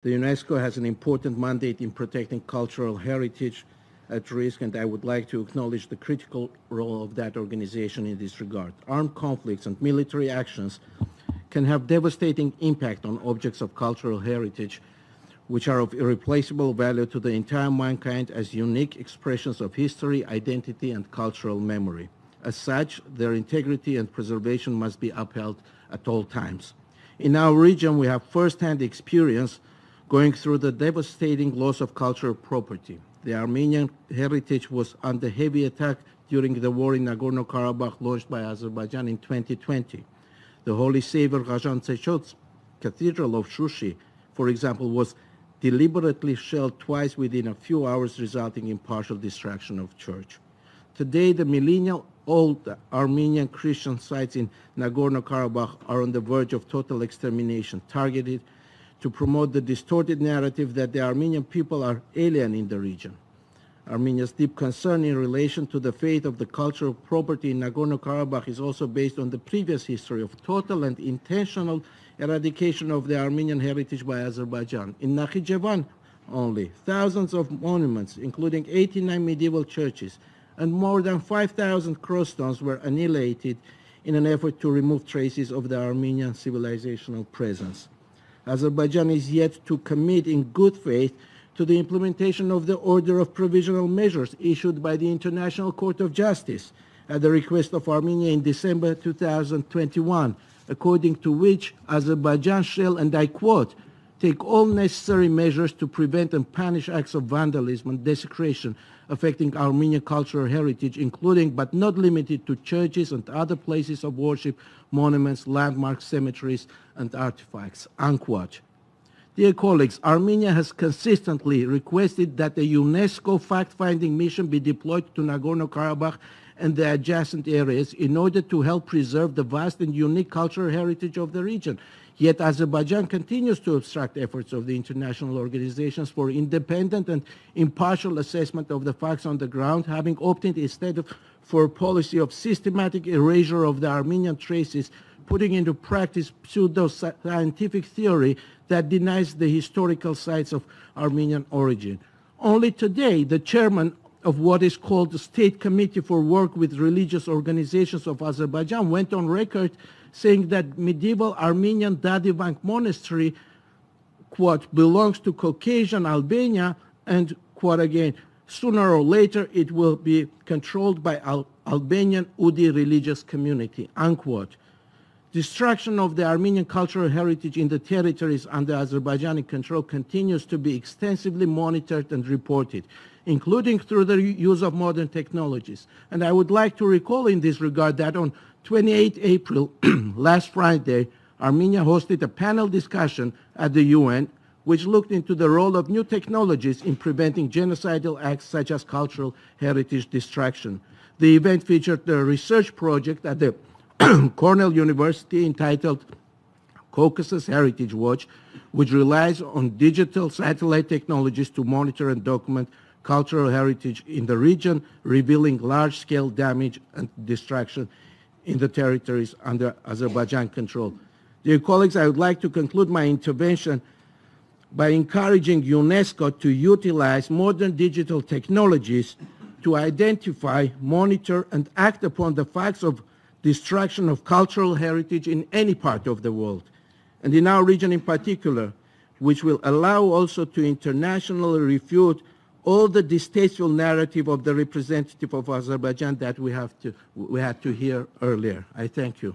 The UNESCO has an important mandate in protecting cultural heritage at risk, and I would like to acknowledge the critical role of that organization in this regard. Armed conflicts and military actions can have devastating impact on objects of cultural heritage, which are of irreplaceable value to the entire mankind as unique expressions of history, identity, and cultural memory. As such, their integrity and preservation must be upheld at all times. In our region, we have first-hand experience going through the devastating loss of cultural property. The Armenian heritage was under heavy attack during the war in Nagorno-Karabakh launched by Azerbaijan in 2020. The Holy Savior Ghazan Tsechot's Cathedral of Shushi, for example, was deliberately shelled twice within a few hours, resulting in partial destruction of church. Today, the millennial-old Armenian Christian sites in Nagorno-Karabakh are on the verge of total extermination, targeted to promote the distorted narrative that the Armenian people are alien in the region. Armenia's deep concern in relation to the fate of the cultural property in Nagorno-Karabakh is also based on the previous history of total and intentional eradication of the Armenian heritage by Azerbaijan. In Nakhichevan only, thousands of monuments, including 89 medieval churches, and more than 5,000 crossstones were annihilated in an effort to remove traces of the Armenian civilizational presence. Azerbaijan is yet to commit in good faith to the implementation of the Order of Provisional Measures issued by the International Court of Justice at the request of Armenia in December 2021, according to which Azerbaijan shall, and I quote, take all necessary measures to prevent and punish acts of vandalism and desecration affecting Armenian cultural heritage, including but not limited to churches and other places of worship, monuments, landmarks, cemeteries, and artifacts, unquote. Dear colleagues, Armenia has consistently requested that a UNESCO fact-finding mission be deployed to Nagorno-Karabakh and the adjacent areas in order to help preserve the vast and unique cultural heritage of the region. Yet Azerbaijan continues to obstruct efforts of the international organizations for independent and impartial assessment of the facts on the ground, having opted instead for a policy of systematic erasure of the Armenian traces, putting into practice pseudo-scientific theory that denies the historical sites of Armenian origin. Only today, the chairman of what is called the State Committee for Work with Religious Organizations of Azerbaijan went on record saying that medieval Armenian Dadivank Monastery, quote, belongs to Caucasian Albania, and, quote again, sooner or later it will be controlled by Albanian Udi religious community, unquote. Destruction of the Armenian cultural heritage in the territories under Azerbaijani control continues to be extensively monitored and reported, including through the use of modern technologies. And I would like to recall in this regard that on 28 April, last Friday, Armenia hosted a panel discussion at the UN which looked into the role of new technologies in preventing genocidal acts such as cultural heritage destruction. The event featured a research project at the Cornell University entitled Caucasus Heritage Watch, which relies on digital satellite technologies to monitor and document cultural heritage in the region, revealing large-scale damage and destruction in the territories under Azerbaijan control. Dear colleagues, I would like to conclude my intervention by encouraging UNESCO to utilize modern digital technologies to identify, monitor, and act upon the facts of destruction of cultural heritage in any part of the world, and in our region in particular, which will allow also to internationally refute all the distasteful narrative of the representative of Azerbaijan that we had to hear earlier. I thank you.